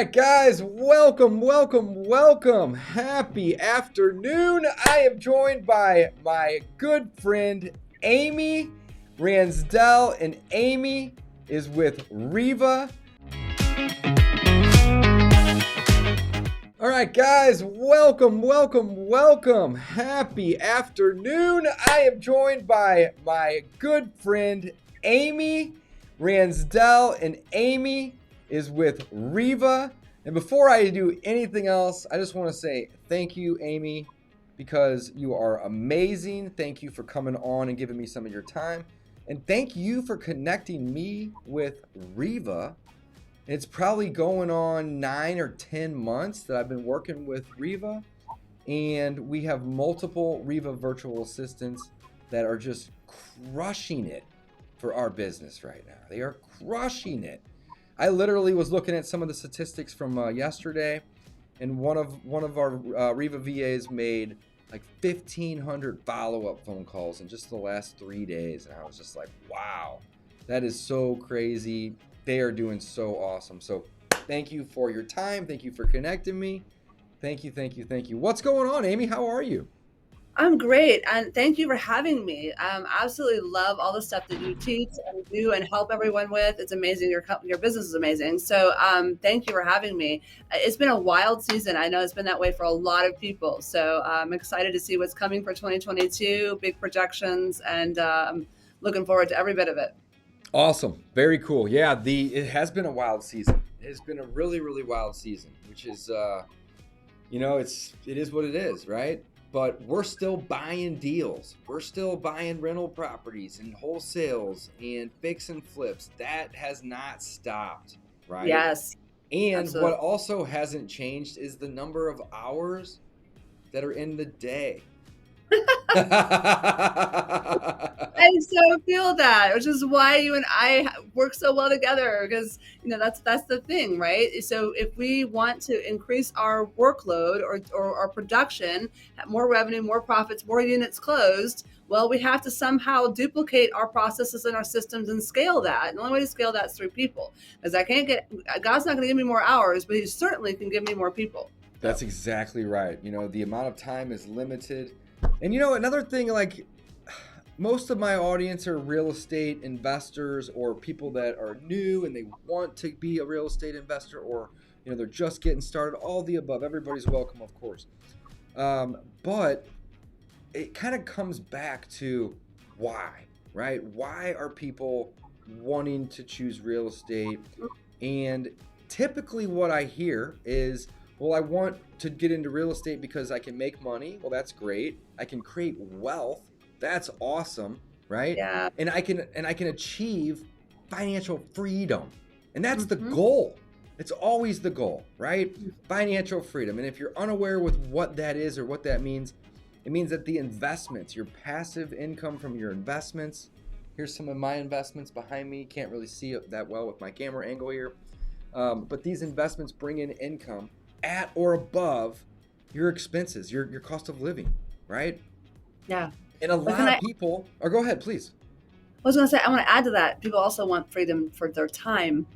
right, guys, welcome. Happy afternoon. I am joined by my good friend, Amy Randsdell, and Amy is with Reva. All right, guys, welcome. Happy afternoon. I am joined by my good friend, Amy Randsdell, and Amy is with Reva. And before I do anything else, I just want to say thank you, Amy, because you are amazing. Thank you for coming on and giving me some of your time. And thank you for connecting me with Reva. It's probably going on 9 or 10 months that I've been working with Reva. And we have multiple Reva virtual assistants that are just crushing it for our business right now. They are crushing it. I literally was looking at some of the statistics from yesterday, and one of our Reva VAs made like 1,500 follow-up phone calls in just the last 3 days, and I was just like, wow, that is so crazy. They are doing so awesome. So thank you for your time. Thank you for connecting me. Thank you. What's going on, Amy? How are you? I'm great, and thank you for having me. Absolutely love all the stuff that you teach and do and help everyone with. It's amazing. Your business is amazing. So thank you for having me. It's been a wild season. I know it's been that way for a lot of people. So I'm excited to see what's coming for 2022, big projections, and I'm looking forward to every bit of it. Awesome. Very cool. Yeah, it has been a wild season. It has been a really wild season, which is, it is what it is, right? But we're still buying deals. We're still buying rental properties and wholesales and fix and flips. That has not stopped, right? Yes. And Absolutely. what also hasn't changed is the number of hours that are in the day. I so feel that, which is why you and I work so well together, because that's the thing, right? So if we want to increase our workload or our production, have more revenue, more profits, more units closed, well, we have to somehow duplicate our processes and our systems and scale that. And the only way to scale that is through people, because God's not going to give me more hours, but He certainly can give me more people. That's exactly right. The amount of time is limited. And another thing, like, most of my audience are real estate investors or people that are new and they want to be a real estate investor, or they're just getting started. All the above. Everybody's welcome, of course. But it kind of comes back to why, right? Why are people wanting to choose real estate? And typically what I hear is, well, I want to get into real estate because I can make money. Well, that's great. I can create wealth. That's awesome, right? Yeah. And I can achieve financial freedom. And that's the goal. It's always the goal, right? Financial freedom. And if you're unaware with what that is or what that means, it means that the investments, your passive income from your investments, here's some of my investments behind me. Can't really see it that well with my camera angle here. But these investments bring in income at or above your expenses, your cost of living, right? Yeah. And a lot of people, or go ahead, please. I was going to say, I want to add to that. People also want freedom for their time.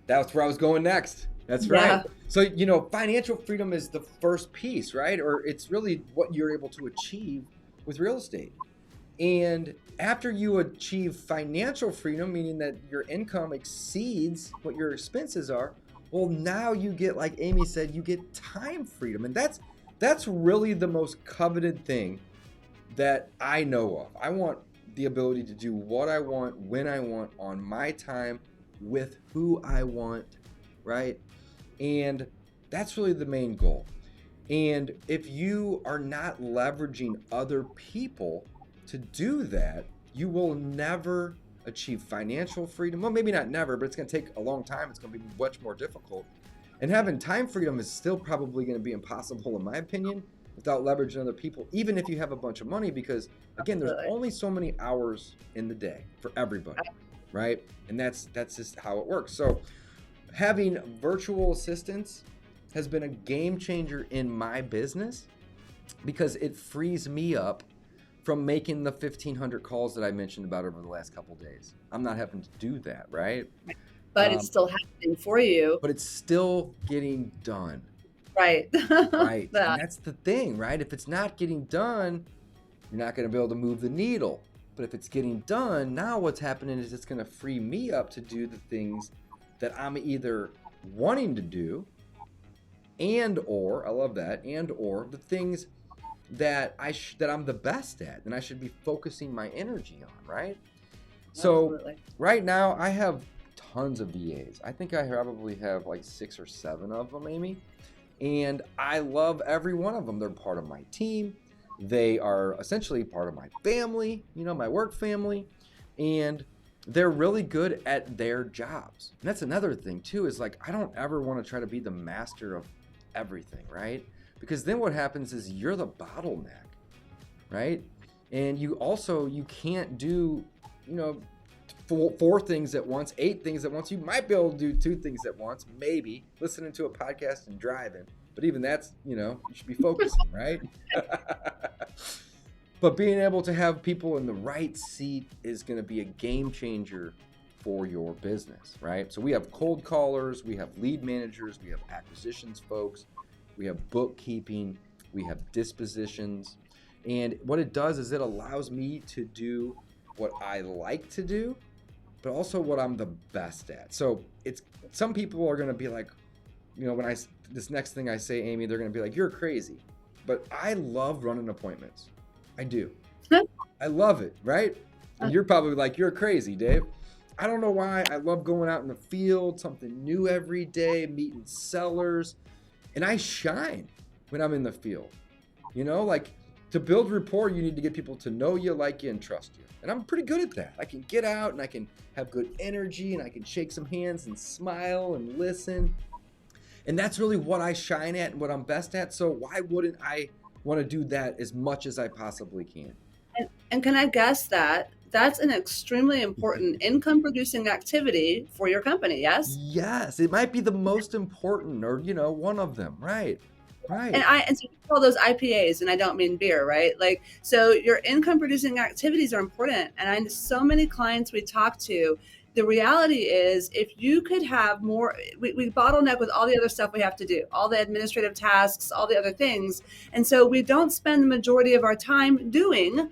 That's where I was going next. That's right. So, financial freedom is the first piece, right? Or it's really what you're able to achieve with real estate. And after you achieve financial freedom, meaning that your income exceeds what your expenses are, well, now you get, like Amy said, you get time freedom. And that's really the most coveted thing that I know of. I want the ability to do what I want, when I want, on my time, with who I want, right? And that's really the main goal. And if you are not leveraging other people to do that, you will never achieve financial freedom. Well, maybe not never, but it's going to take a long time. It's going to be much more difficult. And having time freedom is still probably going to be impossible, in my opinion, without leveraging other people, even if you have a bunch of money, because again, there's only so many hours in the day for everybody, right? And that's just how it works. So having virtual assistants has been a game changer in my business because it frees me up from making the 1,500 calls that I mentioned about over the last couple of days. I'm not having to do that, right? but it's still happening for you. But it's still getting done. Right. Right. And that's the thing, right? If it's not getting done, you're not going to be able to move the needle. But if it's getting done, now what's happening is it's going to free me up to do the things that I'm either wanting to do and or, I love that, and or the things that that I'm the best at and I should be focusing my energy on, right? Absolutely. So right now I have tons of VAs. I think I probably have like 6 or 7 of them, Amy. And I love every one of them. They're part of my team. They are essentially part of my family, my work family. And they're really good at their jobs. And that's another thing too, is like, I don't ever want to try to be the master of everything, right? Because then what happens is you're the bottleneck, right? And you can't do, 4 things at once, 8 things at once. You might be able to do 2 things at once, maybe listening to a podcast and driving. But even that's, you should be focusing, right? But being able to have people in the right seat is going to be a game changer for your business, right? So we have cold callers, we have lead managers, we have acquisitions folks, we have bookkeeping, we have dispositions. And what it does is it allows me to do what I like to do, but also what I'm the best at. So some people are going to be like, when this next thing I say, Amy, they're going to be like, you're crazy. But I love running appointments. I do. I love it, right? And you're probably like, you're crazy, Dave. I don't know why. I love going out in the field, something new every day, meeting sellers. And I shine when I'm in the field. Like to build rapport, you need to get people to know you, like you, and trust you. And I'm pretty good at that. I can get out and I can have good energy and I can shake some hands and smile and listen. And that's really what I shine at and what I'm best at. So why wouldn't I want to do that as much as I possibly can? And can I guess that that's an extremely important income producing activity for your company, yes? Yes, it might be the most important or, one of them, right? Right. And so you call those IPAs, and I don't mean beer, right? Like, so your income producing activities are important. And I know so many clients we talk to, the reality is if you could have more, we bottleneck with all the other stuff we have to do, all the administrative tasks, all the other things. And so we don't spend the majority of our time doing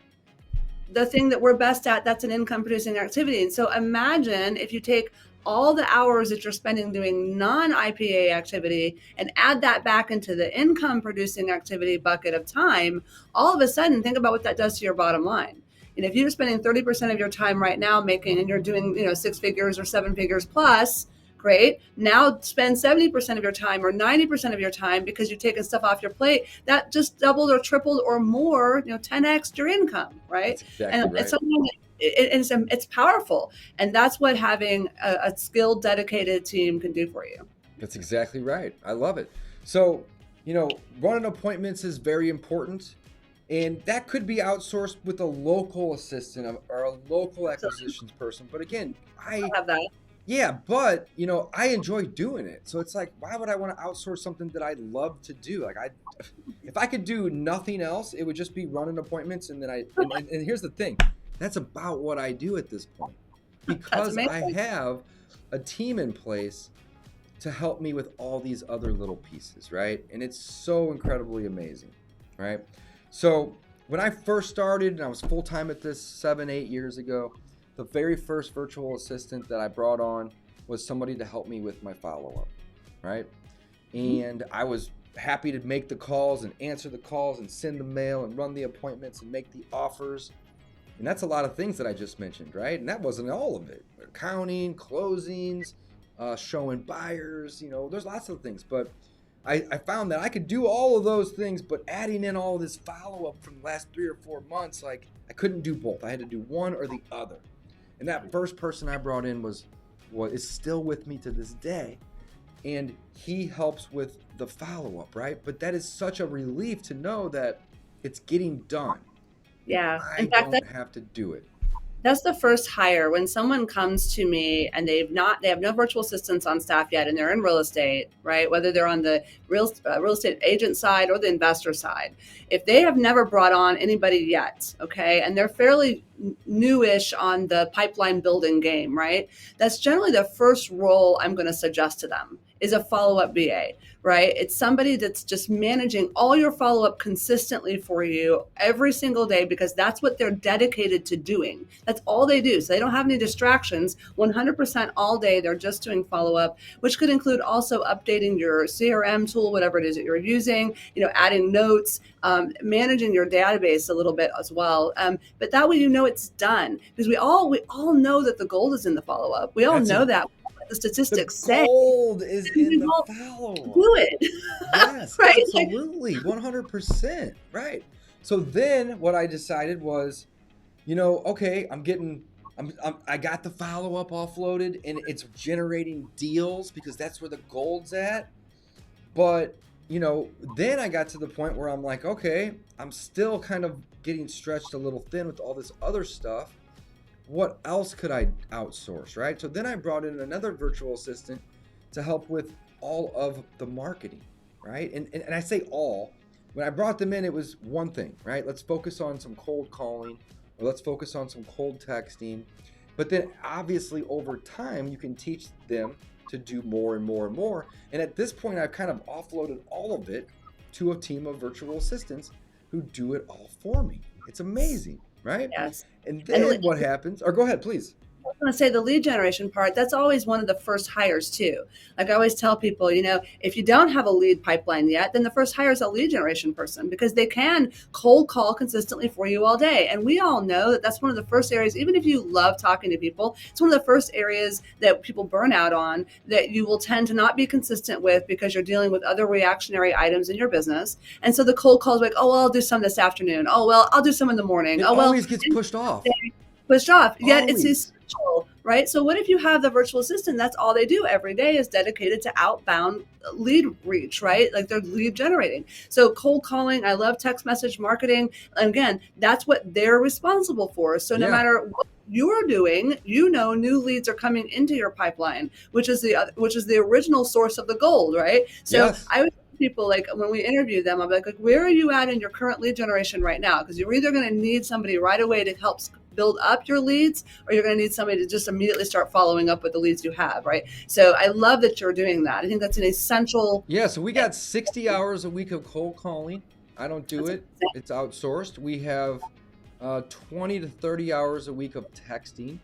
the thing that we're best at. That's an income producing activity. And so imagine if you take all the hours that you're spending doing non-IPA activity and add that back into the income producing activity bucket of time, all of a sudden, think about what that does to your bottom line. And if you're spending 30% of your time right now and you're doing, 6 figures or 7 figures plus, great. Now spend 70% of your time or 90% of your time because you've taken stuff off your plate. That just doubled or tripled or more, 10x your income, right? That's exactly and right. It's something that it's powerful. And that's what having a skilled, dedicated team can do for you. That's exactly right. I love it. So, running appointments is very important. And that could be outsourced with a local assistant or a local acquisitions person. But again, I have that. Yeah, but I enjoy doing it. So it's like, why would I want to outsource something that I love to do? Like if I could do nothing else, it would just be running appointments. And then and here's the thing, that's about what I do at this point because I have a team in place to help me with all these other little pieces, right? And it's so incredibly amazing, right? So when I first started and I was full-time at this 7-8 years ago, the very first virtual assistant that I brought on was somebody to help me with my follow-up, right? And I was happy to make the calls and answer the calls and send the mail and run the appointments and make the offers. And that's a lot of things that I just mentioned, right? And that wasn't all of it. Accounting, closings, showing buyers, there's lots of things. But I found that I could do all of those things, but adding in all this follow-up from the last 3 or 4 months, like I couldn't do both. I had to do one or the other. And that first person I brought in is still with me to this day. And he helps with the follow-up, right? But that is such a relief to know that it's getting done. Yeah. I don't have to do it. That's the first hire. When someone comes to me and they have no virtual assistants on staff yet, and they're in real estate, right? Whether they're on the real estate agent side or the investor side, if they have never brought on anybody yet, okay, and they're fairly newish on the pipeline building game, right? That's generally the first role I'm going to suggest to them is a follow-up BA, right? It's somebody that's just managing all your follow-up consistently for you every single day, because that's what they're dedicated to doing. That's all they do. So they don't have any distractions. 100% all day, they're just doing follow-up, which could include also updating your CRM tool, whatever it is that you're using, adding notes, managing your database a little bit as well. But that way, it's done, because we all know that the gold is in the follow-up. We all know that. The statistics say gold is in the follow-up. Do it. Yes, right? Absolutely, 100%. Right. So then what I decided was, okay, I got the follow-up offloaded and it's generating deals because that's where the gold's at. But, then I got to the point where I'm like, okay, I'm still kind of getting stretched a little thin with all this other stuff. What else could I outsource, right? So then I brought in another virtual assistant to help with all of the marketing, right? And I say all. When I brought them in, it was one thing, right? Let's focus on some cold calling, or let's focus on some cold texting. But then obviously over time, you can teach them to do more and more and more. And at this point, I've kind of offloaded all of it to a team of virtual assistants who do it all for me. It's amazing. Right? Yes. And then what happens? Or go ahead, please. I was going to say the lead generation part, that's always one of the first hires too. Like I always tell people, if you don't have a lead pipeline yet, then the first hire is a lead generation person, because they can cold call consistently for you all day. And we all know that that's one of the first areas, even if you love talking to people, it's one of the first areas that people burn out on, that you will tend to not be consistent with because you're dealing with other reactionary items in your business. And so the cold calls like, oh, well, I'll do some this afternoon. Oh, well, I'll do some in the morning. It always gets pushed off. Yet it's essential, right? So what if you have the virtual assistant, that's all they do every day is dedicated to outbound lead reach, right? Like they're lead generating. So cold calling, I love text message marketing. Again, that's what they're responsible for. So no matter what you're doing, new leads are coming into your pipeline, which is the original source of the gold, right? So I would people, like when we interview them, I'm like, where are you at in your current lead generation right now? Because you're either going to need somebody right away to help build up your leads, or you're going to need somebody to just immediately start following up with the leads you have, right? So I love that you're doing that. I think that's an essential. Yeah, so we got 60 hours a week of cold calling. I don't do it. It's outsourced. We have 20 to 30 hours a week of texting.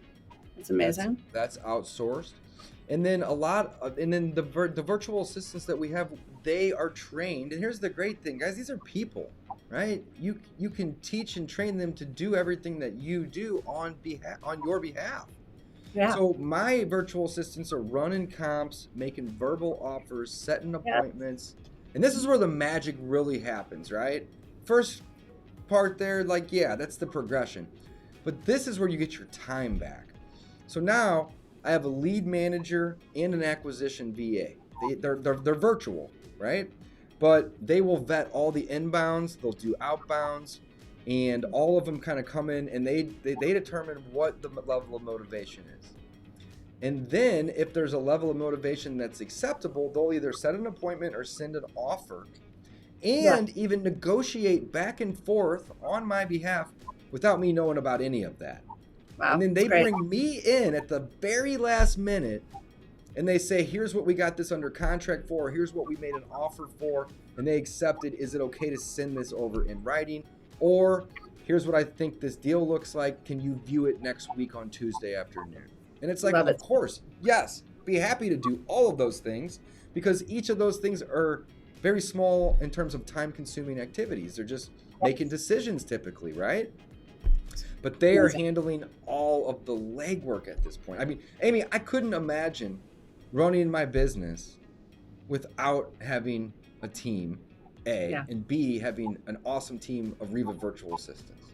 That's amazing. That's outsourced. And then the virtual assistants that we have, they are trained. And here's the great thing, guys, these are people, right? You can teach and train them to do everything that you do on your behalf. Yeah. So my virtual assistants are running comps, making verbal offers, setting appointments. And this is where the magic really happens, right? First part there, that's the progression. But this is where you get your time back. So now I have a lead manager and an acquisition VA. They're virtual, right? But they will vet all the inbounds, they'll do outbounds, and all of them kind of come in and they determine what the level of motivation is. And then if there's a level of motivation that's acceptable, they'll either set an appointment or send an offer and even negotiate back and forth on my behalf without me knowing about any of that. Wow, and then they bring me in at the very last minute and they say, here's what we got this under contract for, here's what we made an offer for, and they accept it. Is it okay to send this over in writing? Or here's what I think this deal looks like. Can you view it next week on Tuesday afternoon? And it's like, of course, yes, be happy to do all of those things, because each of those things are very small in terms of time consuming activities. They're just making decisions typically, right? But they are handling all of the legwork at this point. I mean, Amy, I couldn't imagine running my business without having a team, A, and B, having an awesome team of Reva virtual assistants.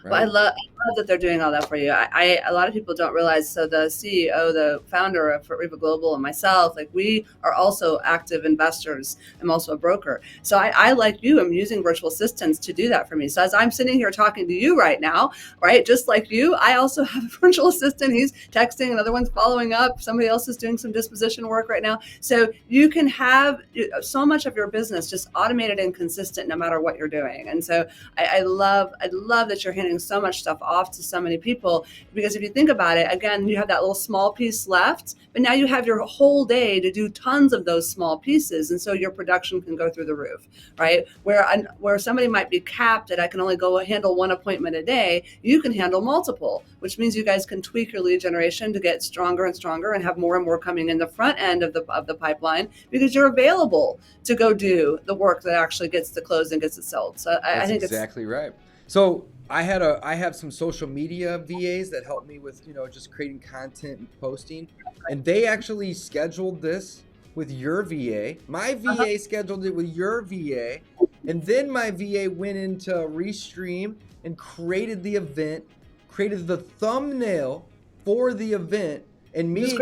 Well, right? I love that they're doing all that for you. A lot of people don't realize. So the CEO, the founder of Reva Global, and myself, like we are also active investors. I'm also a broker. So I like you, I'm using virtual assistants to do that for me. So as I'm sitting here talking to you right now, right, just like you, I also have a virtual assistant. He's texting, another one's following up. Somebody else is doing some disposition work right now. So you can have so much of your business just automated and consistent no matter what you're doing. And so I love that you're handing so much stuff off to so many people, because if you think about it, again, you have that little small piece left, but now you have your whole day to do tons of those small pieces, and so your production can go through the roof, right? Where somebody might be capped at I can only go handle one appointment a day, you can handle multiple, which means you guys can tweak your lead generation to get stronger and stronger and have more and more coming in the front end of the pipeline, because you're available to go do the work that actually gets the close and gets it sold. So I think exactly right. So I have some social media VAs that help me with, just creating content and posting. And they actually scheduled this with your VA. My VA scheduled it with your VA. And then my VA went into Restream and created the event, created the thumbnail for the event. And me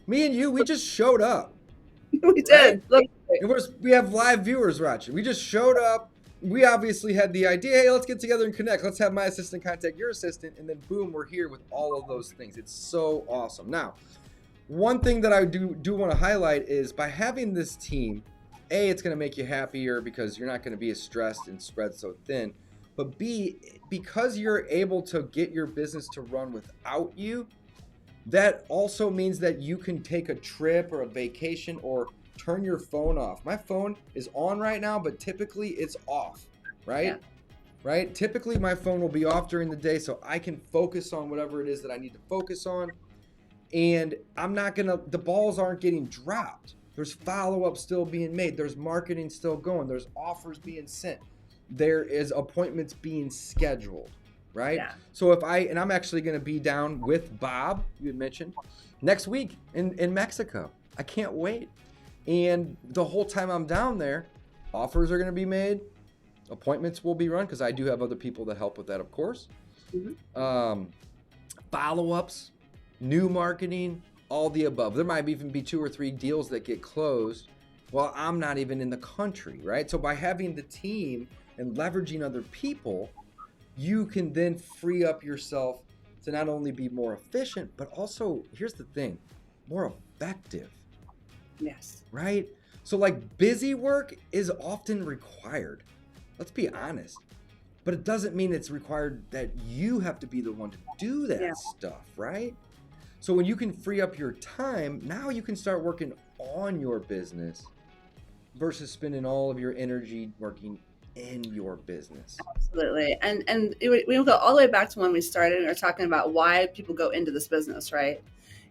and you, we just showed up. We did. Right? And we have live viewers watching. We just showed up. We obviously had the idea, hey, let's get together and connect. Let's have my assistant contact your assistant. And then boom, we're here with all of those things. It's so awesome. Now, one thing that I do want to highlight is by having this team, A, it's going to make you happier because you're not going to be as stressed and spread so thin. But B, because you're able to get your business to run without you, that also means that you can take a trip or a vacation or turn your phone off. My phone is on right now, but typically it's off, right? Yeah. Right? Typically my phone will be off during the day so I can focus on whatever it is that I need to focus on. And the balls aren't getting dropped. There's follow-up still being made. There's marketing still going. There's offers being sent. There is appointments being scheduled, right? Yeah. So I'm actually going to be down with Bob, you had mentioned, next week in Mexico. I can't wait. And the whole time I'm down there, offers are going to be made, appointments will be run, because I do have other people that help with that, of course. Mm-hmm. Follow-ups, new marketing, all the above. There might even be 2 or 3 deals that get closed while I'm not even in the country, right? So by having the team and leveraging other people, you can then free up yourself to not only be more efficient, but also, here's the thing, more effective. Yes. Right? So like busy work is often required. Let's be honest. But it doesn't mean it's required that you have to be the one to do that stuff, right? So when you can free up your time, now you can start working on your business versus spending all of your energy working in your business. Absolutely. And we go all the way back to when we started and are talking about why people go into this business, right?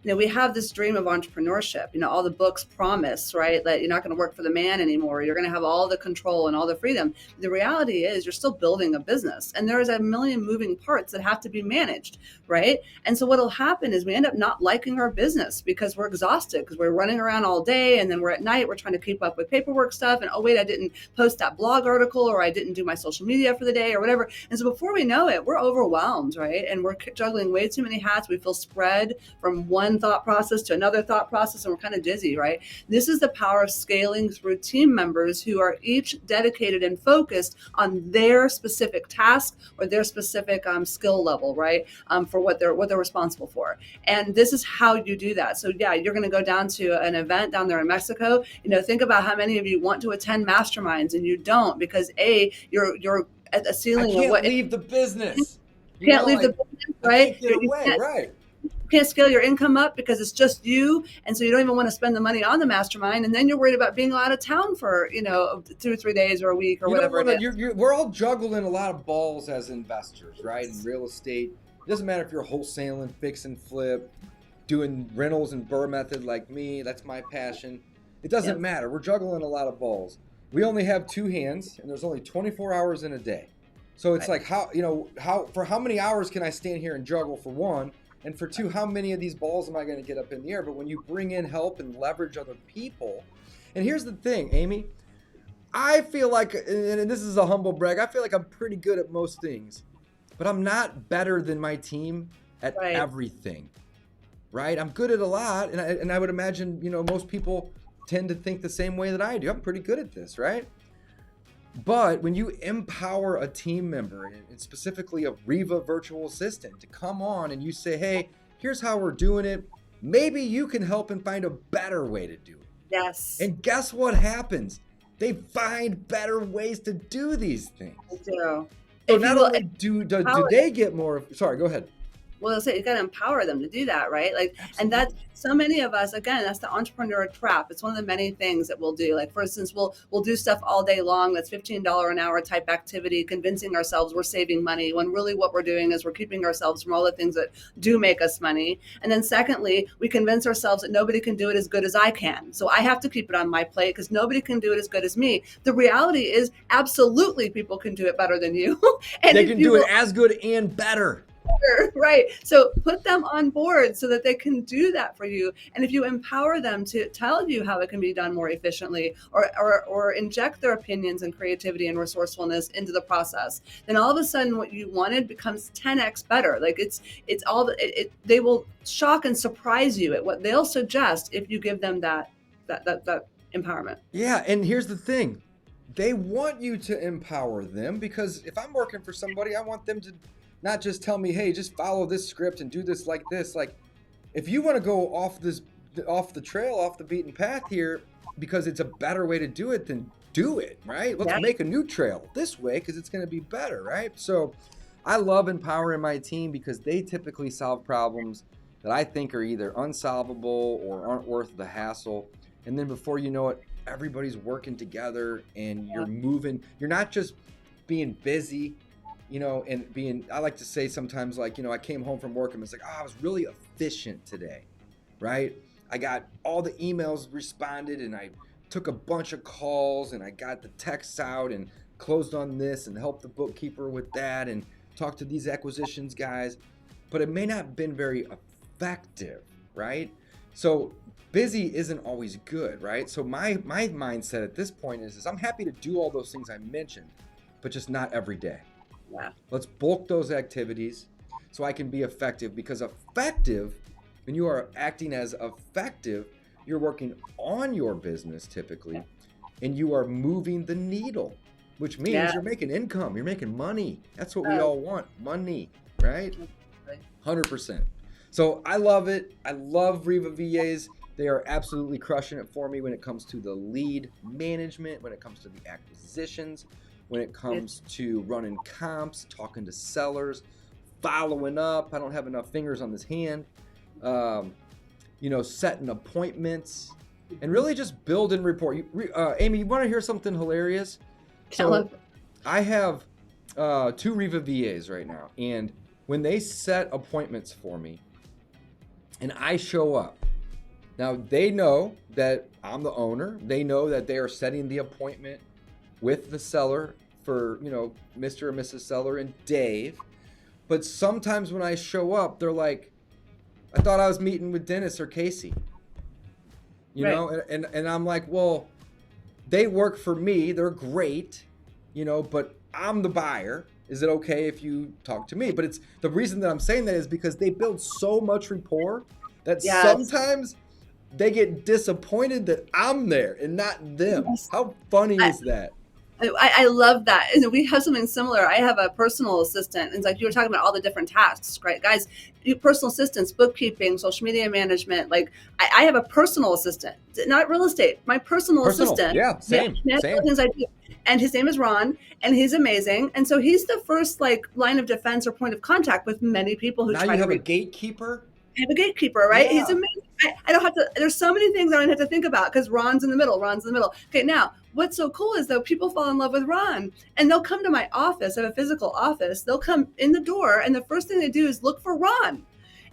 We have this dream of entrepreneurship. All the books promise, right, that you're not going to work for the man anymore. You're going to have all the control and all the freedom. The reality is you're still building a business, and there's a million moving parts that have to be managed, right? And so what'll happen is we end up not liking our business because we're exhausted, because we're running around all day, and then we're at night, we're trying to keep up with paperwork stuff, and oh wait, I didn't post that blog article, or I didn't do my social media for the day, or whatever. And so before we know it, we're overwhelmed, right? And we're juggling way too many hats. We feel spread from one thought process to another thought process, and we're kind of dizzy, right? This is the power of scaling through team members who are each dedicated and focused on their specific task or their specific skill level, right? For what they're responsible for. And this is how you do that. So yeah, you're going to go down to an event down there in Mexico. Think about how many of you want to attend masterminds and you don't, because you're at the ceiling of what leave the business. You can't leave the business, right? I can't get away, right? You can't scale your income up because it's just you, and so you don't even want to spend the money on the mastermind, and then you're worried about being out of town for 2 or 3 days or a week or whatever. We're all juggling a lot of balls as investors, right? In real estate, it doesn't matter if you're wholesaling, fix and flip, doing rentals and BRRRR method like me. That's my passion. It doesn't matter. We're juggling a lot of balls. We only have 2 hands, and there's only 24 hours in a day. So it's like for how many hours can I stand here and juggle for one? And for 2, how many of these balls am I going to get up in the air? But when you bring in help and leverage other people, and here's the thing, Amy, I feel like, and this is a humble brag, I feel like I'm pretty good at most things. but I'm not better than my team at everything, right? I'm good at a lot, and I would imagine, you know, most people tend to think the same way that I do. I'm pretty good at this, right? But when you empower a team member, and specifically a Reva virtual assistant, to come on and you say, hey, here's how we're doing it. Maybe you can help and find a better way to do it. Yes. And guess what happens? They find better ways to do these things. They do. So not only do they get more, sorry, go ahead. Well, I'll say you got to empower them to do that, right? Like, Absolutely. and that's so many of us, again, that's the entrepreneur trap. It's one of the many things that we'll do. Like, for instance, we'll do stuff all day long. That's $15 an hour type activity, convincing ourselves we're saving money when really what we're doing is we're keeping ourselves from all the things that do make us money. And then secondly, we convince ourselves that nobody can do it as good as I can. So I have to keep it on my plate because nobody can do it as good as me. The reality is absolutely people can do it better than you. And they can do it as good and better. Right. So put them on board so that they can do that for you. And if you empower them to tell you how it can be done more efficiently, or inject their opinions and creativity and resourcefulness into the process, then all of a sudden what you wanted becomes 10x better. Like they will shock and surprise you at what they'll suggest if you give them that empowerment. Yeah. And here's the thing. They want you to empower them, because if I'm working for somebody, I want them to not just tell me, hey, just follow this script and do this like this. Like, if you want to go off the trail, off the beaten path here, because it's a better way to do it, then do it, right? Let's make a new trail this way because it's going to be better, right? So I love empowering my team because they typically solve problems that I think are either unsolvable or aren't worth the hassle. And then before you know it, everybody's working together and you're moving. You're not just being busy, you know, and I like to say sometimes, like, you know, I came home from work and it's like, I was really efficient today, right? I got all the emails responded and I took a bunch of calls and I got the texts out and closed on this and helped the bookkeeper with that and talked to these acquisitions guys, but it may not have been very effective, right? So busy isn't always good, right? So my mindset at this point is I'm happy to do all those things I mentioned, but just not every day. Yeah. Let's bulk those activities so I can be effective, because effective, when you are acting as effective, you're working on your business typically, and you are moving the needle, which means you're making income, you're making money. That's what we all want, money, right? 100%. So I love it. I love Reva VAs. They are absolutely crushing it for me when it comes to the lead management, when it comes to the acquisitions, when it comes to running comps, talking to sellers, following up. I don't have enough fingers on this hand. You know, setting appointments, and really just building rapport. Amy, you want to hear something hilarious? So I have 2 Reva VAs right now, and when they set appointments for me and I show up, now they know that I'm the owner. They know that they are setting the appointment with the seller for, you know, Mr. and Mrs. Seller and Dave. But sometimes when I show up, they're like, I thought I was meeting with Dennis or Casey. You know, and I'm like, well, they work for me. They're great, you know, but I'm the buyer. Is it okay if you talk to me? But it's the reason that I'm saying that is because they build so much rapport that sometimes they get disappointed that I'm there and not them. How funny is that? I love that. And we have something similar. I have a personal assistant. It's like you were talking about all the different tasks, right? Guys, personal assistants, bookkeeping, social media management. Like I have a personal assistant, not real estate, my personal assistant. Yeah, same. Things I do. And his name is Ron, and he's amazing. And so he's the first like line of defense or point of contact with many people who now try you to have a gatekeeper. I have a gatekeeper, right? Yeah. He's amazing. I don't have to, there's so many things I don't have to think about because Ron's in the middle. Okay, now, what's so cool is though people fall in love with Ron and they'll come to my office. I have a physical office. They'll come in the door and the first thing they do is look for Ron.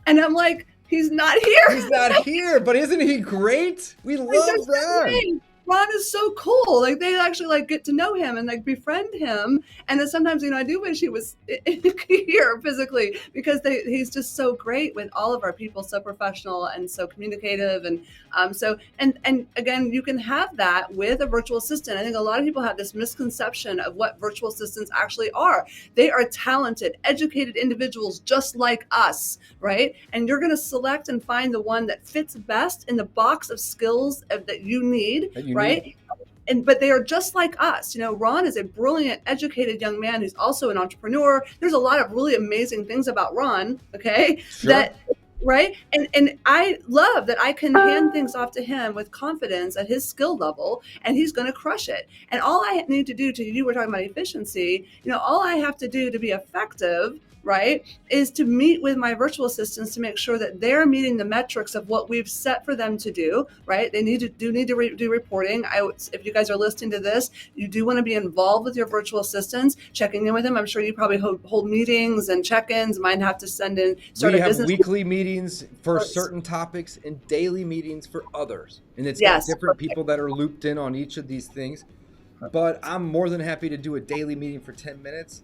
And I'm like, he's not here. He's not here, but isn't he great? We love Ron. Ron is so cool. Like they actually like get to know him and like befriend him. And then sometimes, I do wish he was here physically because he's just so great with all of our people, so professional and so communicative. And and again, you can have that with a virtual assistant. I think a lot of people have this misconception of what virtual assistants actually are. They are talented, educated individuals just like us, right? And you're going to select and find the one that fits best in the box of skills that you need, right? But they are just like us. Ron is a brilliant, educated young man who's also an entrepreneur. There's a lot of really amazing things about Ron, okay? Sure. Right? And I love that I can hand things off to him with confidence at his skill level, and he's going to crush it. And all I need to do we're talking about efficiency, all I have to do to be effective, right, is to meet with my virtual assistants to make sure that they're meeting the metrics of what we've set for them to do, right? They need to do reporting. If you guys are listening to this, you do want to be involved with your virtual assistants, checking in with them. I'm sure you probably hold meetings and check-ins, might have to send in we have weekly meetings for certain topics and daily meetings for others. And it's got different people that are looped in on each of these things. But I'm more than happy to do a daily meeting for 10 minutes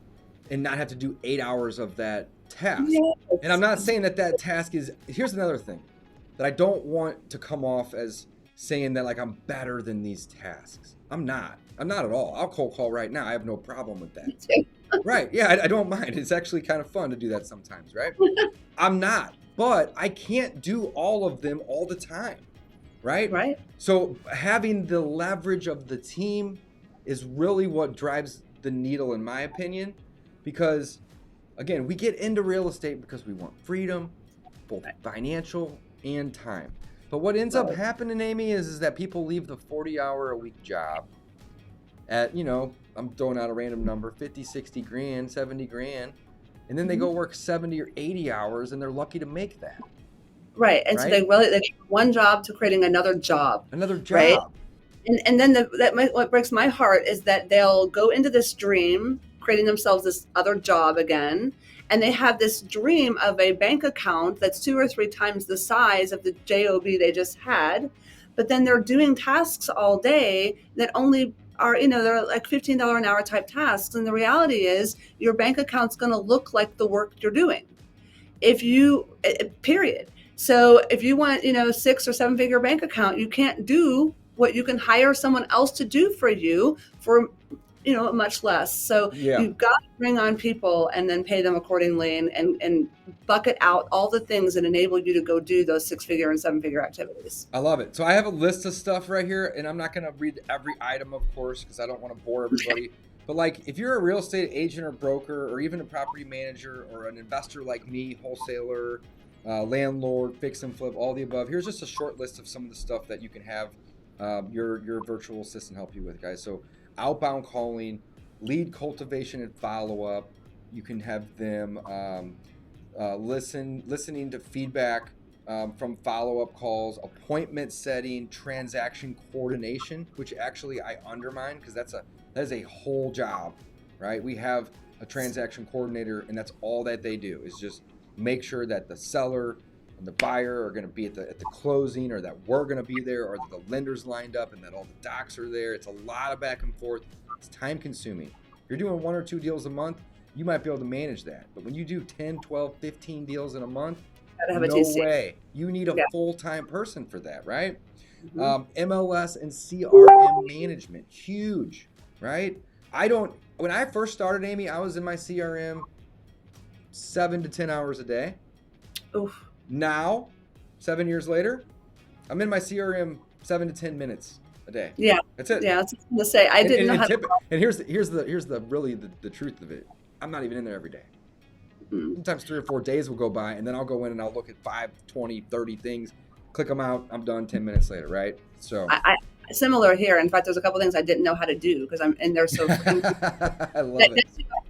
and not have to do 8 hours of that task. Yes. And I'm not saying that task is, here's another thing that I don't want to come off as saying that like I'm better than these tasks. I'm not at all. I'll cold call right now. I have no problem with that. Right. Yeah, I don't mind. It's actually kind of fun to do that sometimes, right? I'm not, but I can't do all of them all the time, right? Right. So having the leverage of the team is really what drives the needle, in my opinion. Because, again, we get into real estate because we want freedom, both financial and time. But what ends up happening, Amy, is that people leave the 40-hour-a-week job at, I'm throwing out a random number, 50, 60 grand, 70 grand. And then they go work 70 or 80 hours, and they're lucky to make that. Right. And so they go one job to creating another job. Another job. Right? And then what breaks my heart is that they'll go into this dream, creating themselves this other job again, and they have this dream of a bank account that's 2 or 3 times the size of the job they just had, but then they're doing tasks all day that only are, they're like $15 an hour type tasks, and the reality is your bank account's going to look like the work you're doing, period. So if you want 6 or 7 figure bank account, you can't do what you can hire someone else to do for you for much less. So you've got to bring on people and then pay them accordingly and bucket out all the things that enable you to go do those 6-figure and 7-figure activities. I love it. So I have a list of stuff right here, and I'm not going to read every item, of course, because I don't want to bore everybody. But like if you're a real estate agent or broker or even a property manager or an investor like me, wholesaler, landlord, fix and flip, all the above, here's just a short list of some of the stuff that you can have your virtual assistant help you with, guys. So outbound calling, lead cultivation and follow-up. You can have them listening to feedback from follow-up calls, appointment setting, transaction coordination, which actually I undermine because that is a whole job, right? We have a transaction coordinator, and that's all that they do is just make sure that the seller and the buyer are going to be at the closing, or that we're going to be there, or that the lender's lined up and that all the docs are there. It's a lot of back and forth. It's time consuming. If you're doing 1 or 2 deals a month, you might be able to manage that. But when you do 10, 12, 15 deals in a month, no way. You need a full-time person for that, right? Mm-hmm. MLS and CRM management, huge, right? When I first started, Amy, I was in my CRM 7 to 10 hours a day. Oof. Now, 7 years later, I'm in my CRM 7 to 10 minutes a day. Yeah, that's it. Yeah, that's what I was going to say. I didn't know how to. And here's the truth of it. I'm not even in there every day. Mm-hmm. Sometimes 3 or 4 days will go by, and then I'll go in and I'll look at 5, 20, 30 things, click them out. I'm done 10 minutes later, right? So similar here. In fact, there's a couple things I didn't know how to do because I'm in there so. I love it.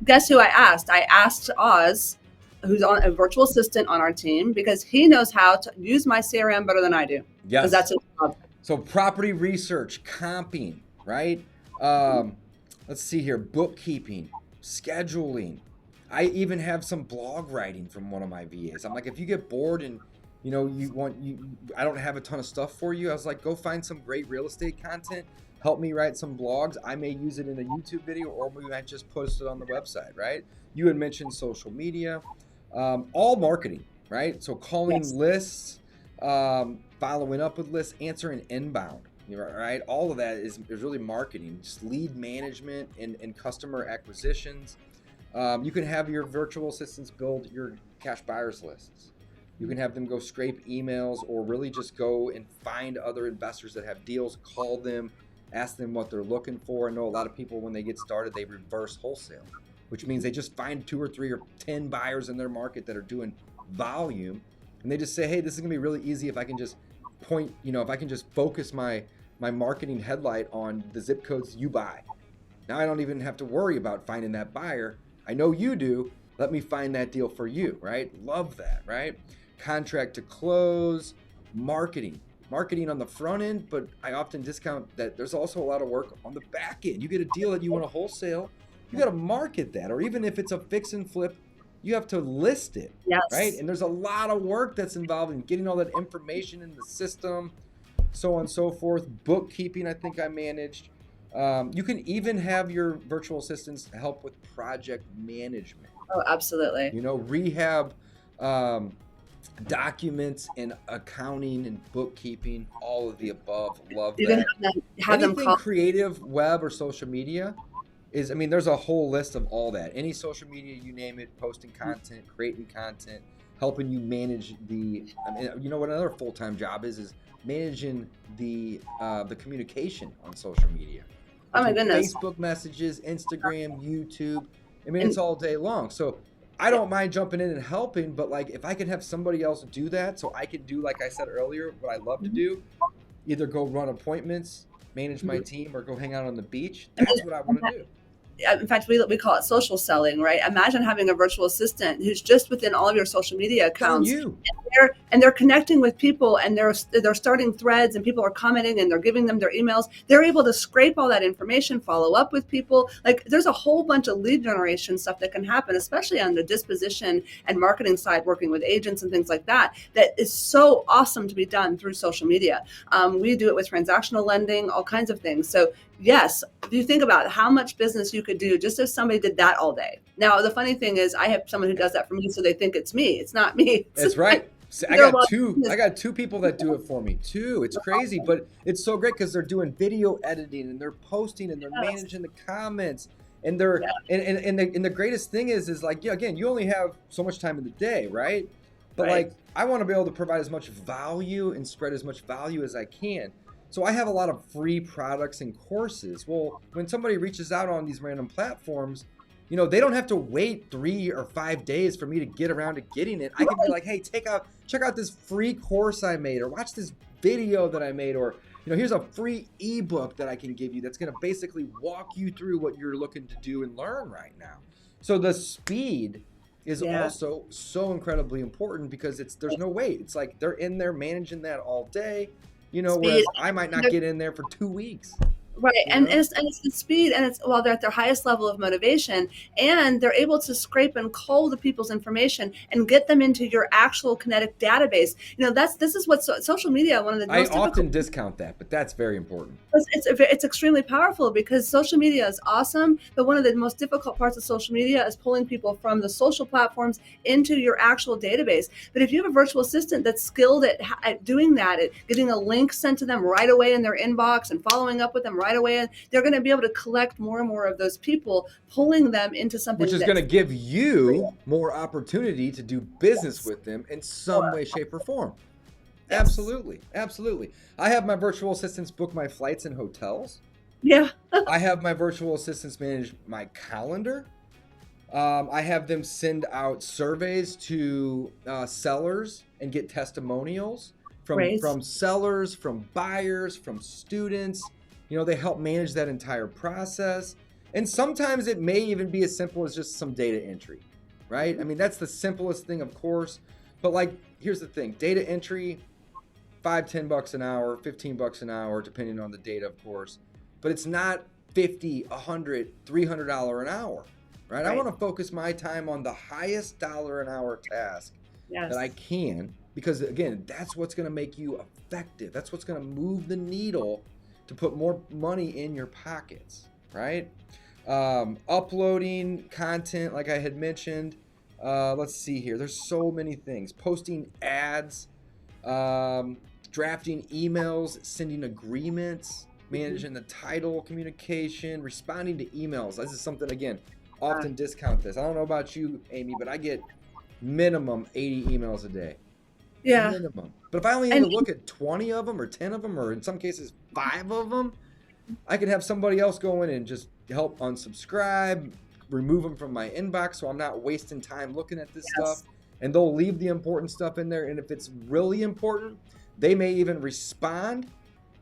Guess who I asked? I asked Oz, who's on a virtual assistant on our team, because he knows how to use my CRM better than I do. Yes. Because that's his job. So property research, comping, right? Let's see here, bookkeeping, scheduling. I even have some blog writing from one of my VAs. I'm like, if you get bored and I don't have a ton of stuff for you. I was like, go find some great real estate content. Help me write some blogs. I may use it in a YouTube video, or we might just post it on the website, right? You had mentioned social media, all marketing, right? So calling lists, following up with lists, answering inbound, right? All of that is really marketing, just lead management and customer acquisitions. You can have your virtual assistants build your cash buyers lists. You can have them go scrape emails, or really just go and find other investors that have deals, call them, ask them what they're looking for. I know a lot of people, when they get started, they reverse wholesale, which means they just find 2 or 3 or 10 buyers in their market that are doing volume. And they just say, hey, this is gonna be really easy if I can just if I can just focus my marketing headlight on the zip codes you buy. Now I don't even have to worry about finding that buyer. I know you do. Let me find that deal for you, right? Love that, right? Contract to close, marketing on the front end, but I often discount that there's also a lot of work on the back end. You get a deal that you want to wholesale, you got to market that, or even if it's a fix and flip, you have to list it, right? And there's a lot of work that's involved in getting all that information in the system, so on and so forth. Bookkeeping, I think I managed. You can even have your virtual assistants help with project management. Oh, absolutely. Rehab, documents and accounting and bookkeeping, all of the above. Love that. Have them Anything creative, web or social media there's a whole list of all that. Any social media, you name it, posting content, creating content, helping you manage what another full-time job is managing the communication on social media. Oh my goodness. Facebook messages, Instagram, YouTube. It's all day long. So I don't mind jumping in and helping, but if I can have somebody else do that, so I can do, like I said earlier, what I love to do, either go run appointments, manage my team, or go hang out on the beach. That's what I want to do. In fact, we call it social selling, right? Imagine having a virtual assistant who's just within all of your social media accounts, and they're connecting with people, and they're starting threads, and people are commenting, and they're giving them their emails. They're able to scrape all that information, follow up with people. There's a whole bunch of lead generation stuff that can happen, especially on the disposition and marketing side, working with agents and things like that. That is so awesome to be done through social media. We do it with transactional lending, all kinds of things. So yes, if you think about how much business you could do just if somebody did that all day. Now, the funny thing is I have someone who does that for me, so they think it's me. It's not me. That's right. I got 2 people that do it for me too. It's crazy, but it's so great because they're doing video editing, and they're posting, and they're managing the comments, and they're and the greatest thing is again, you only have so much time in the day, right? But I want to be able to provide as much value and spread as much value as I can. So I have a lot of free products and courses. Well, when somebody reaches out on these random platforms, they don't have to wait 3 or 5 days for me to get around to getting it. I can be like, hey, check out this free course I made, or watch this video that I made, or here's a free ebook that I can give you that's going to basically walk you through what you're looking to do and learn right now. So the speed is also so incredibly important, because there's no wait. It's like they're in there managing that all day. Whereas I might not get in there for 2 weeks. Right. And it's the speed, and they're at their highest level of motivation, and they're able to scrape and cull the people's information and get them into your actual kinetic database. This is what social media, one of the most I often discount that, but that's very important. It's extremely powerful, because social media is awesome, but one of the most difficult parts of social media is pulling people from the social platforms into your actual database. But if you have a virtual assistant that's skilled at doing that, at getting a link sent to them right away in their inbox and following up with them right away, and they're going to be able to collect more and more of those people, pulling them into something which is going to give you more opportunity to do business with them in some way, shape, or form. Absolutely. I have my virtual assistants book my flights and hotels. I have my virtual assistants manage my calendar. I have them send out surveys to sellers and get testimonials from sellers, from buyers, from students. They help manage that entire process. And sometimes it may even be as simple as just some data entry, right? That's the simplest thing, of course. But here's the thing, data entry, $5-10 an hour, $15 an hour, depending on the data, of course. But it's not $50, $100, $300 an hour, right? I want to focus my time on the highest dollar an hour task that I can, because again, that's what's going to make you effective. That's what's going to move the needle to put more money in your pockets, right? Uploading content, like I had mentioned. Let's see here. There's so many things. Posting ads, drafting emails, sending agreements, managing the title communication, responding to emails. This is something, again, often discount this. I don't know about you, Amy, but I get minimum 80 emails a day. Yeah. Minimum. But if I only need to look at 20 of them or 10 of them, or in some cases 5 of them, I could have somebody else go in and just help unsubscribe, remove them from my inbox so I'm not wasting time looking at this stuff. And they'll leave the important stuff in there. And if it's really important, they may even respond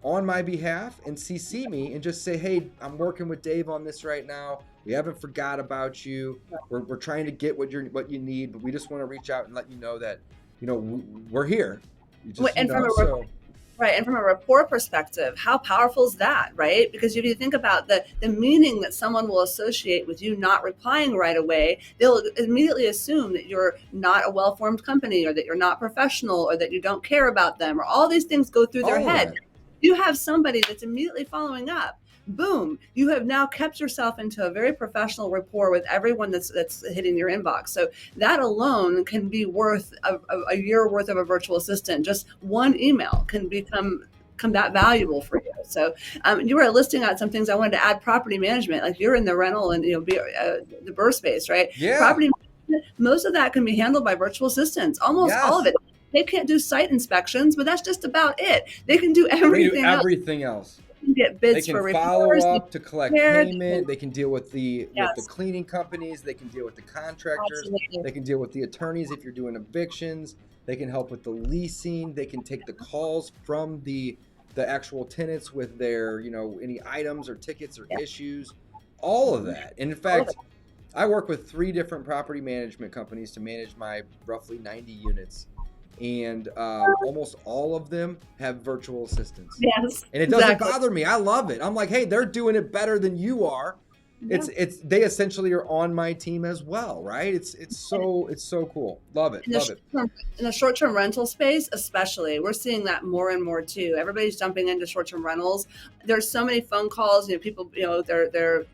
on my behalf and CC me and just say, hey, I'm working with Dave on this right now. We haven't forgot about you. We're trying to get what you need, but we just want to reach out and let you know that, we're here. And from a rapport perspective, how powerful is that, right? Because if you think about the meaning that someone will associate with you not replying right away, they'll immediately assume that you're not a well-formed company, or that you're not professional, or that you don't care about them, or all these things go through their head. You have somebody that's immediately following up. Boom, you have now kept yourself into a very professional rapport with everyone that's hitting your inbox. So that alone can be worth a year worth of a virtual assistant. Just one email can become that valuable for you. So you were listing out some things. I wanted to add property management, like you're in the rental and the burr space, right? Yeah. Property management, most of that can be handled by virtual assistants. Almost all of it. They can't do site inspections, but that's just about it. They can do everything else. They can get bids for repairs. Follow up to collect payment. They can deal with the cleaning companies. They can deal with the contractors. Absolutely. They can deal with the attorneys if you're doing evictions. They can help with the leasing. They can take the calls from the actual tenants with their, any items or tickets or issues. All of that. And in fact, I work with 3 different property management companies to manage my roughly 90 units. And almost all of them have virtual assistants. Yes, and it doesn't bother me. I love it. I'm like, hey, they're doing it better than you are. Yeah. They essentially are on my team as well, right? It's so cool. Love it. In the short-term rental space, especially, we're seeing that more and more too. Everybody's jumping into short-term rentals. There's so many phone calls. People, they're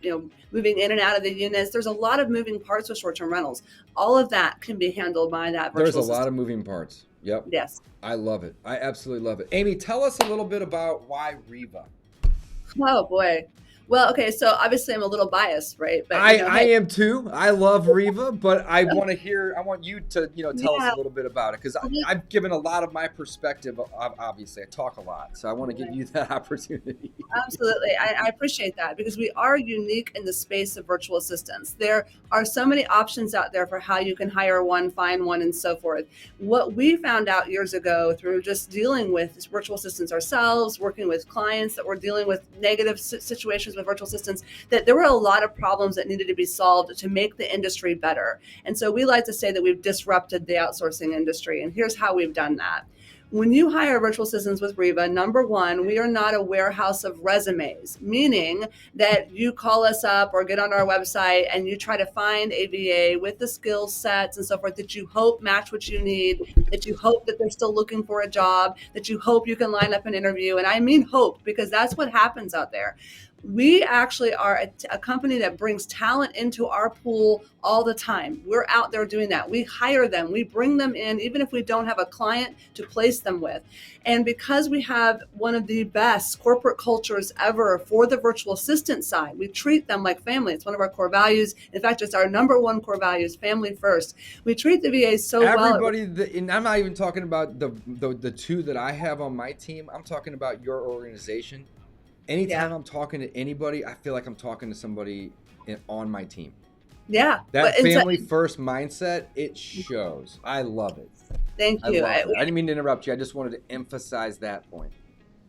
moving in and out of the units. There's a lot of moving parts with short-term rentals. All of that can be handled by that virtual assistant. There's a lot of moving parts. Yep. Yes. I love it. I absolutely love it. Amy, tell us a little bit about why Reva. Oh boy. Well, okay, so obviously I'm a little biased, right? But I am too. I love Reva, but I want you to, tell us a little bit about it, because I've given a lot of my perspective. Obviously, I talk a lot, so I want to give you that opportunity. Absolutely. I appreciate that, because we are unique in the space of virtual assistants. There are so many options out there for how you can hire one, find one, and so forth. What we found out years ago through just dealing with virtual assistants ourselves, working with clients that were dealing with negative situations with virtual assistants, that there were a lot of problems that needed to be solved to make the industry better. And so we like to say that we've disrupted the outsourcing industry. And here's how we've done that. When you hire virtual assistants with Reva, number one, we are not a warehouse of resumes, meaning that you call us up or get on our website and you try to find a VA with the skill sets and so forth that you hope match what you need, that you hope that they're still looking for a job, that you hope you can line up an interview. And I mean hope, because that's what happens out there. We actually are a company that brings talent into our pool all the time. We're out there doing that. We hire them. We bring them in, even if we don't have a client to place them with. And because we have one of the best corporate cultures ever for the virtual assistant side, we treat them like family. It's one of our core values. In fact, it's our number one core value is family first. We treat the VAs so well. And I'm not even talking about the 2 that I have on my team. I'm talking about your organization. Anytime I'm talking to anybody, I feel like I'm talking to somebody on my team. Yeah. That family first mindset, it shows. I love it. Thank you. I didn't mean to interrupt you. I just wanted to emphasize that point.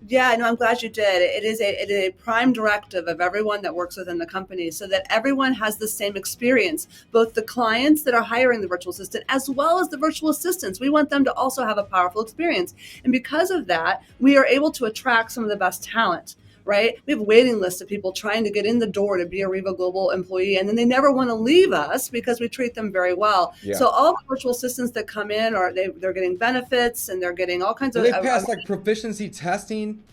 Yeah, no, I'm glad you did. It is a prime directive of everyone that works within the company, so that everyone has the same experience, both the clients that are hiring the virtual assistant as well as the virtual assistants. We want them to also have a powerful experience. And because of that, we are able to attract some of the best talent. right? We have waiting lists of people trying to get in the door to be a Reva Global employee, and then they never want to leave us because we treat them very well. Yeah. So all the virtual assistants that come in they're getting benefits, and they're getting all kinds So of. they pass like proficiency testing,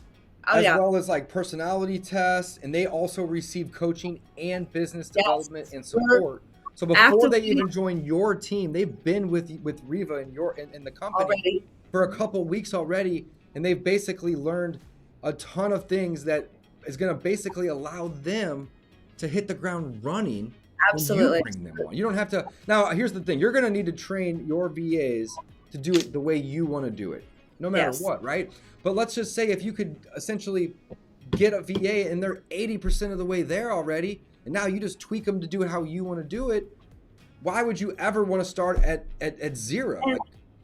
as yeah. well as like personality tests, and they also receive coaching and business development and support. So before they even join your team, they've been with Reva and the company already for a couple weeks already, and they've basically learned a ton of things that is going to basically allow them to hit the ground running. Absolutely. When you bring them on. You don't have to. Now, here's the thing: you're going to need to train your VAs to do it the way you want to do it, no matter what, right? But let's just say if you could essentially get a VA and they're 80% of the way there already, and now you just tweak them to do it how you want to do it, why would you ever want to start at zero?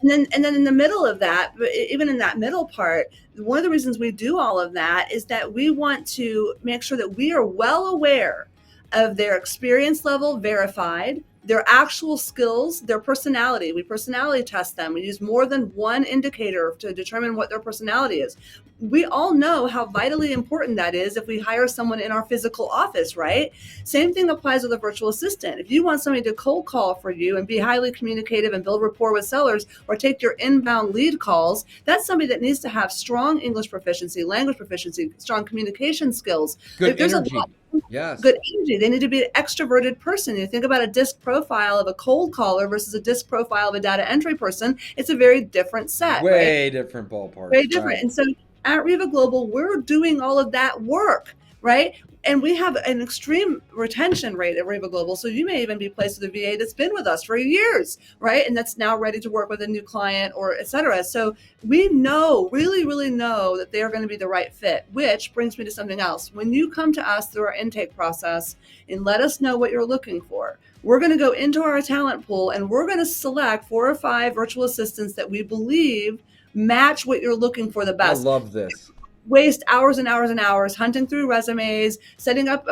And then in the middle of that, even in that middle part, one of the reasons we do all of that is that we want to make sure that we are well aware of their experience level verified, their actual skills, their personality. We personality test them. We use more than one indicator to determine what their personality is. We all know how vitally important that is if we hire someone in our physical office, right? Same thing applies with a virtual assistant. If you want somebody to cold call for you and be highly communicative and build rapport with sellers or take your inbound lead calls, that's somebody that needs to have strong English proficiency, language proficiency, strong communication skills. Good energy. Yes. Good energy. They need to be an extroverted person. You think about a disc profile of a cold caller versus a disc profile of a data entry person. It's a very different set. Way different ballpark. Very different. Right? And so at Reva Global, we're doing all of that work, right? And we have an extreme retention rate at Reva Global. So you may even be placed with a VA that's been with us for years, right? And that's now ready to work with a new client or et cetera. So we know, really know that they are going to be the right fit, which brings me to something else. When you come to us through our intake process and let us know what you're looking for, we're going to go into our talent pool and we're going to select 4 or 5 virtual assistants that we believe match what you're looking for the best. I love this. Waste hours and hours and hours hunting through resumes, setting up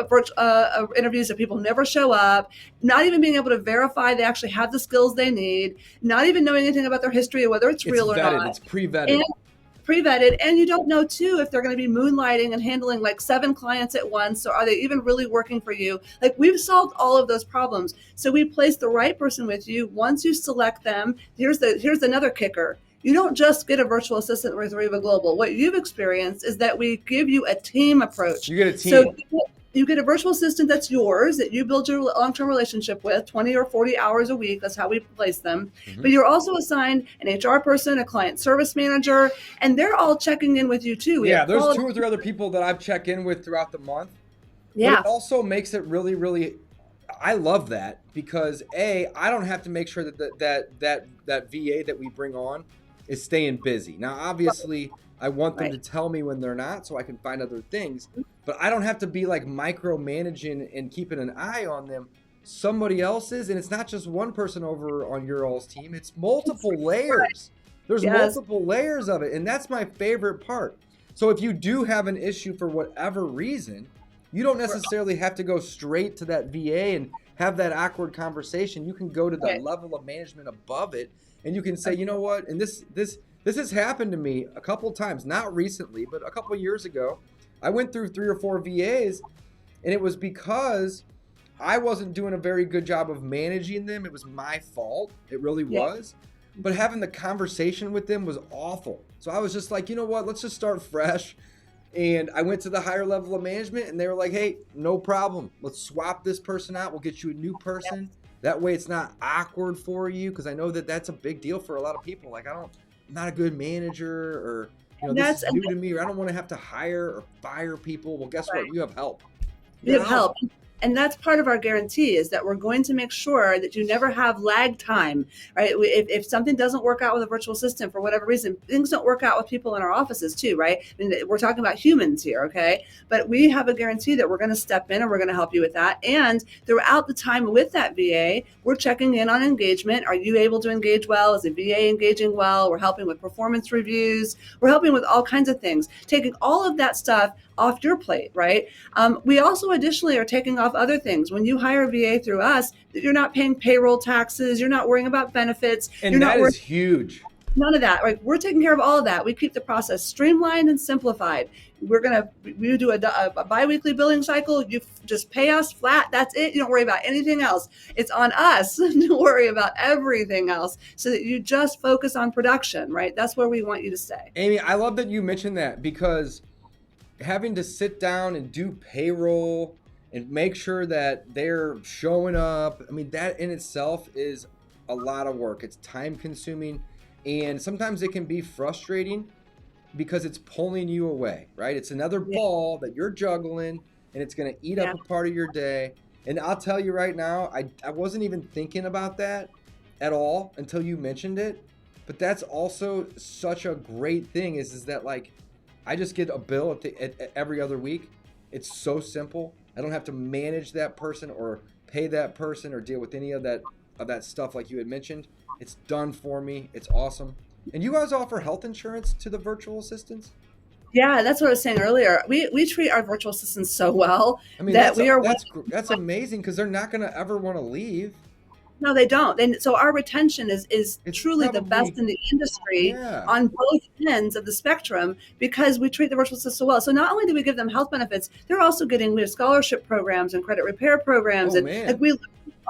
interviews that people never show up, not even being able to verify they actually have the skills they need, not even knowing anything about their history or whether it's real or not. It's pre-vetted. Pre-vetted, and you don't know too if they're going to be moonlighting and handling like 7 clients at once. So are they even really working for you? Like, we've solved all of those problems. So we place the right person with you. Once you select them, here's another kicker. You don't just get a virtual assistant with Reva Global. What you've experienced is that we give you a team approach. You get a team. So you get a virtual assistant that's yours, that you build your long-term relationship with, 20 or 40 hours a week. That's how we place them. Mm-hmm. But you're also assigned an HR person, a client service manager, and they're all checking in with you too. Yeah, there's 2 or 3 other people that I've checked in with throughout the month. Yeah. But it also makes it really, I love that because I don't have to make sure that VA that we bring on is staying busy. Now, obviously, I want them to tell me when they're not so I can find other things, but I don't have to be like micromanaging and keeping an eye on them. Somebody else is, and it's not just one person over on your all's team, it's multiple layers. There's multiple layers of it, and that's my favorite part. So if you do have an issue for whatever reason, you don't necessarily have to go straight to that VA and have that awkward conversation. You can go to the level of management above it, and you can say, you know what, and this has happened to me a couple times, not recently, but a couple years ago. I went through 3 or 4 VAs, and it was because I wasn't doing a very good job of managing them. It was my fault. It really was. But having the conversation with them was awful. So I was just like, you know what, let's just start fresh. And I went to the higher level of management, and they were like, hey, no problem. Let's swap this person out. We'll get you a new person. That way it's not awkward for you, because I know that that's a big deal for a lot of people. Like, I'm not a good manager, or this is new to me, or I don't want to have to hire or fire people. Well, guess what? You have help. You have help. And that's part of our guarantee, is that we're going to make sure that you never have lag time, right? If something doesn't work out with a virtual assistant for whatever reason, things don't work out with people in our offices too, right? I mean, we're talking about humans here, okay? But we have a guarantee that we're going to step in and we're going to help you with that. And throughout the time with that VA, we're checking in on engagement. Are you able to engage well? Is the VA engaging well? We're helping with performance reviews. We're helping with all kinds of things, taking all of that stuff off your plate, right? We also additionally are taking off other things. When you hire a VA through us, you're not paying payroll taxes, you're not worrying about benefits. And that is huge. None of that. Right? We're taking care of all of that. We keep the process streamlined and simplified. We do a biweekly billing cycle. You just pay us flat. That's it. You don't worry about anything else. It's on us to worry about everything else, so that you just focus on production. Right? That's where we want you to stay. Amy, I love that you mentioned that, because having to sit down and do payroll and make sure that they're showing up, I mean, that in itself is a lot of work. It's time consuming, and sometimes it can be frustrating because it's pulling you away, right? It's another ball that you're juggling, and it's going to eat up a part of your day. And I'll tell you right now, I wasn't even thinking about that at all until you mentioned it. But that's also such a great thing is that, like, I just get a bill at every other week. It's so simple. I don't have to manage that person or pay that person or deal with any of that stuff like you had mentioned. It's done for me. It's awesome. And you guys offer health insurance to the virtual assistants? Yeah, that's what I was saying earlier. We treat our virtual assistants so well. I mean, that that's amazing, because they're not going to ever want to leave. No, they don't. And so our retention is It's truly probably the best in the industry on both ends of the spectrum, because we treat the virtual assistants so well. So not only do we give them health benefits, they're also getting, we have scholarship programs and credit repair programs. Oh, man.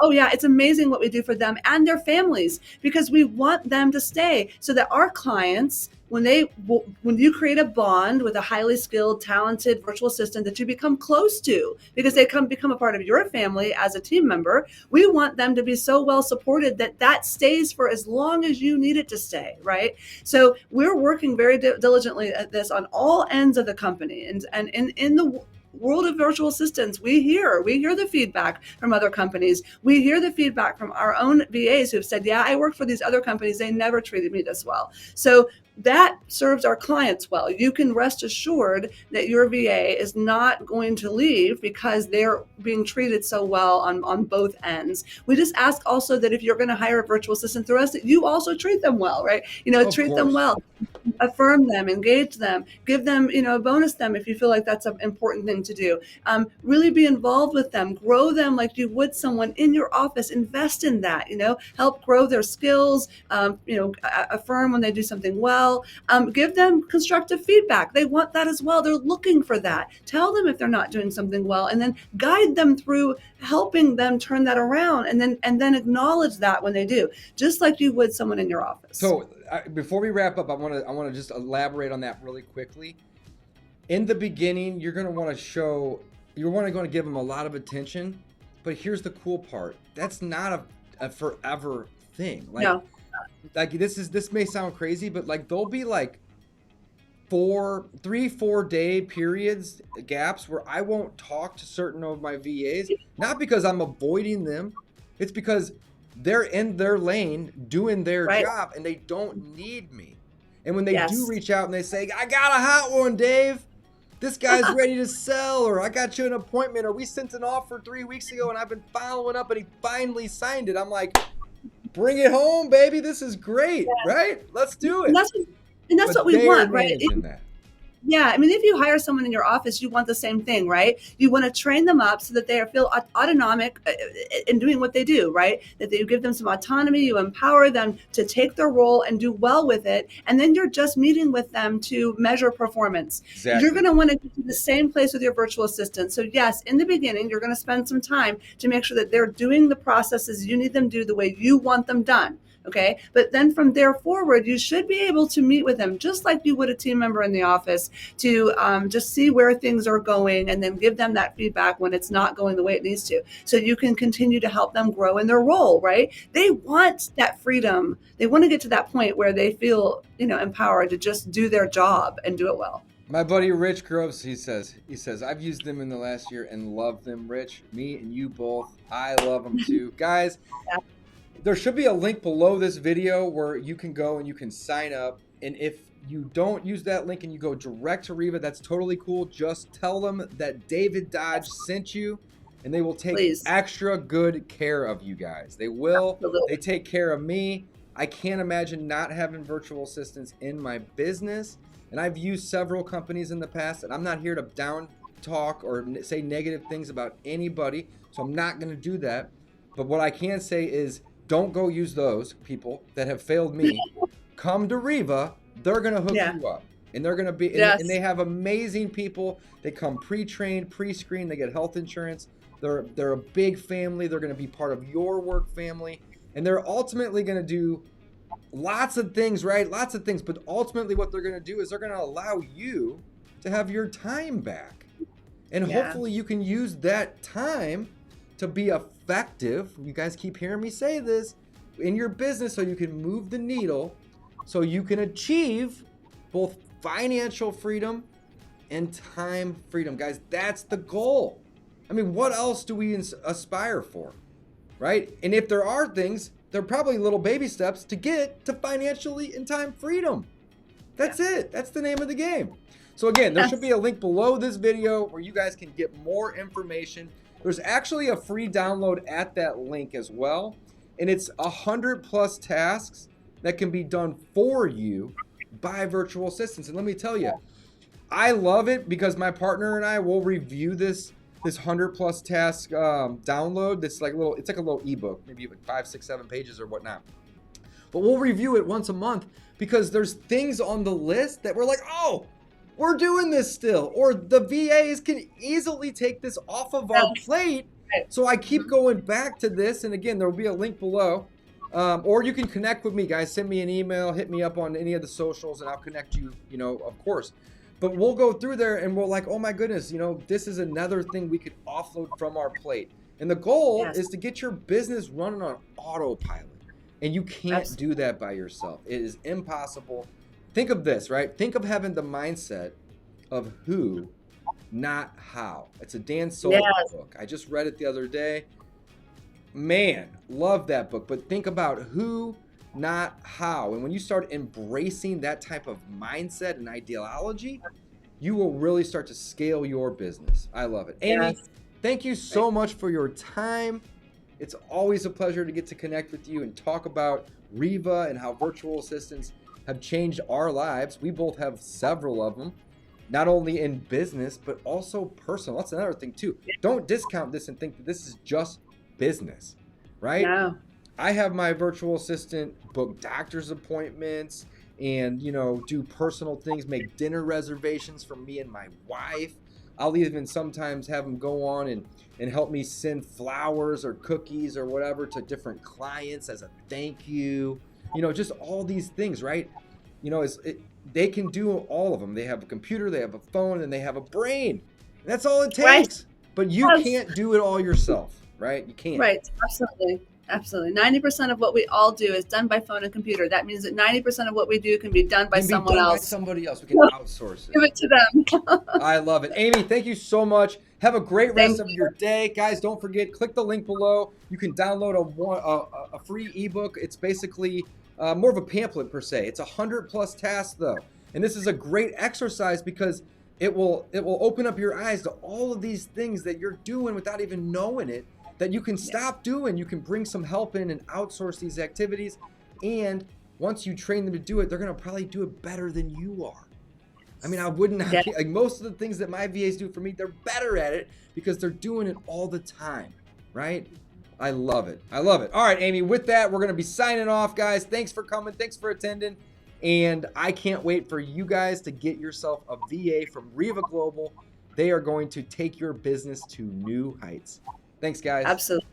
Oh yeah, it's amazing what we do for them and their families, because we want them to stay, so that our clients, when you create a bond with a highly skilled, talented virtual assistant that you become close to, because they become a part of your family as a team member, we want them to be so well supported that stays for as long as you need it to stay, right? So we're working very diligently at this on all ends of the company, and in the world of virtual assistants, we hear the feedback from other companies. We hear the feedback from our own VAs who've said, yeah, I worked for these other companies. They never treated me this well. So that serves our clients well. You can rest assured that your VA is not going to leave because they're being treated so well on both ends. We just ask also that if you're going to hire a virtual assistant through us, that you also treat them well, right? Treat them well, affirm them, engage them, give them, bonus them if you feel like that's an important thing to do. Really be involved with them, grow them like you would someone in your office. Invest in that, help grow their skills, affirm when they do something well. Give them constructive feedback. They want that as well. They're looking for that. Tell them if they're not doing something well, and then guide them through helping them turn that around, and then acknowledge that when they do, just like you would someone in your office. So before we wrap up, I want to just elaborate on that really quickly. In the beginning, you're going to want to give them a lot of attention, but here's the cool part. That's not a forever thing. No. Like this may sound crazy, but like there'll be like 4 day periods, gaps where I won't talk to certain of my VAs, not because I'm avoiding them. It's because they're in their lane doing their job and they don't need me. And when they do reach out and they say, I got a hot one, Dave, this guy's ready to sell, or I got you an appointment, or we sent an offer 3 weeks ago and I've been following up and he finally signed it. I'm like, bring it home, baby. This is great, right? Let's do it. And that's what we want, right? Yeah, I mean, if you hire someone in your office, you want the same thing, right? You want to train them up so that they feel autonomic in doing what they do, right? That you give them some autonomy, you empower them to take their role and do well with it. And then you're just meeting with them to measure performance. Exactly. You're going to want to get to the same place with your virtual assistant. So yes, in the beginning, you're going to spend some time to make sure that they're doing the processes you need them to do the way you want them done. Okay. But then from there forward, you should be able to meet with them just like you would a team member in the office to just see where things are going and then give them that feedback when it's not going the way it needs to. So you can continue to help them grow in their role, right? They want that freedom. They want to get to that point where they feel, empowered to just do their job and do it well. My buddy Rich Groves, he says, I've used them in the last year and love them, Rich. Me and you both. I love them too. Guys, there should be a link below this video where you can go and you can sign up. And if you don't use that link and you go direct to Reva, that's totally cool. Just tell them that David Dodge sent you and they will take extra good care of you guys. They will. Absolutely. They take care of me. I can't imagine not having virtual assistants in my business. And I've used several companies in the past, and I'm not here to down talk or say negative things about anybody. So I'm not going to do that. But what I can say is, don't go use those people that have failed me. come to Reva, they're going to hook you up. And they're going to be, and they have amazing people. They come pre-trained, pre-screened, they get health insurance. They're a big family. They're going to be part of your work family. And they're ultimately going to do lots of things, right? Lots of things. But ultimately what they're going to do is they're going to allow you to have your time back. And hopefully you can use that time to be effective. You guys keep hearing me say this in your business so you can move the needle, so you can achieve both financial freedom and time freedom. Guys, that's the goal. I mean, what else do we aspire for, right? And if there are things, they're probably little baby steps to get to financially and time freedom. That's it. That's the name of the game. So again, there should be a link below this video where you guys can get more information. There's actually a free download at that link as well. And it's 100+ tasks that can be done for you by virtual assistants. And let me tell you, I love it because my partner and I will review this 100+ task download. It's like a little ebook, maybe like 5, 6, 7 pages or whatnot. But we'll review it once a month because there's things on the list that we're like, oh, we're doing this still, or the VAs can easily take this off of our plate. So I keep going back to this, and again, there will be a link below. Or you can connect with me, guys. Send me an email, hit me up on any of the socials, and I'll connect you, of course. But we'll go through there and we're like, oh my goodness, this is another thing we could offload from our plate. And the goal is to get your business running on autopilot. And you can't do that by yourself. It is impossible. Think of this, right? Think of having the mindset of who, not how. It's a Dan Soder book. I just read it the other day. Man, love that book. But think about who, not how. And when you start embracing that type of mindset and ideology, you will really start to scale your business. I love it. Amy, thank you so much for your time. It's always a pleasure to get to connect with you and talk about Reva and how virtual assistants have changed our lives. We both have several of them, not only in business, but also personal. That's another thing too. Don't discount this and think that this is just business, right? No. I have my virtual assistant book doctor's appointments and, do personal things, make dinner reservations for me and my wife. I'll even sometimes have them go on and help me send flowers or cookies or whatever to different clients as a thank you. Just all these things, right? They can do all of them. They have a computer, they have a phone, and they have a brain. That's all it takes. Right. But you can't do it all yourself, right? You can't. Right. Absolutely. Absolutely. 90% of what we all do is done by phone and computer. That means that 90% of what we do can be done by someone else. Somebody else. We can outsource it. Give it to them. I love it. Amy, thank you so much. Have a great rest of your day. Guys, don't forget, click the link below. You can download a free ebook. It's basically more of a pamphlet per se. It's 100+ tasks though. And this is a great exercise because it will open up your eyes to all of these things that you're doing without even knowing it, that you can stop doing. You can bring some help in and outsource these activities. And once you train them to do it, they're going to probably do it better than you are. I mean, I wouldn't have, like most of the things that my VAs do for me, they're better at it because they're doing it all the time, right? I love it. I love it. All right, Amy, with that, we're going to be signing off, guys. Thanks for coming. Thanks for attending. And I can't wait for you guys to get yourself a VA from Reva Global. They are going to take your business to new heights. Thanks, guys. Absolutely.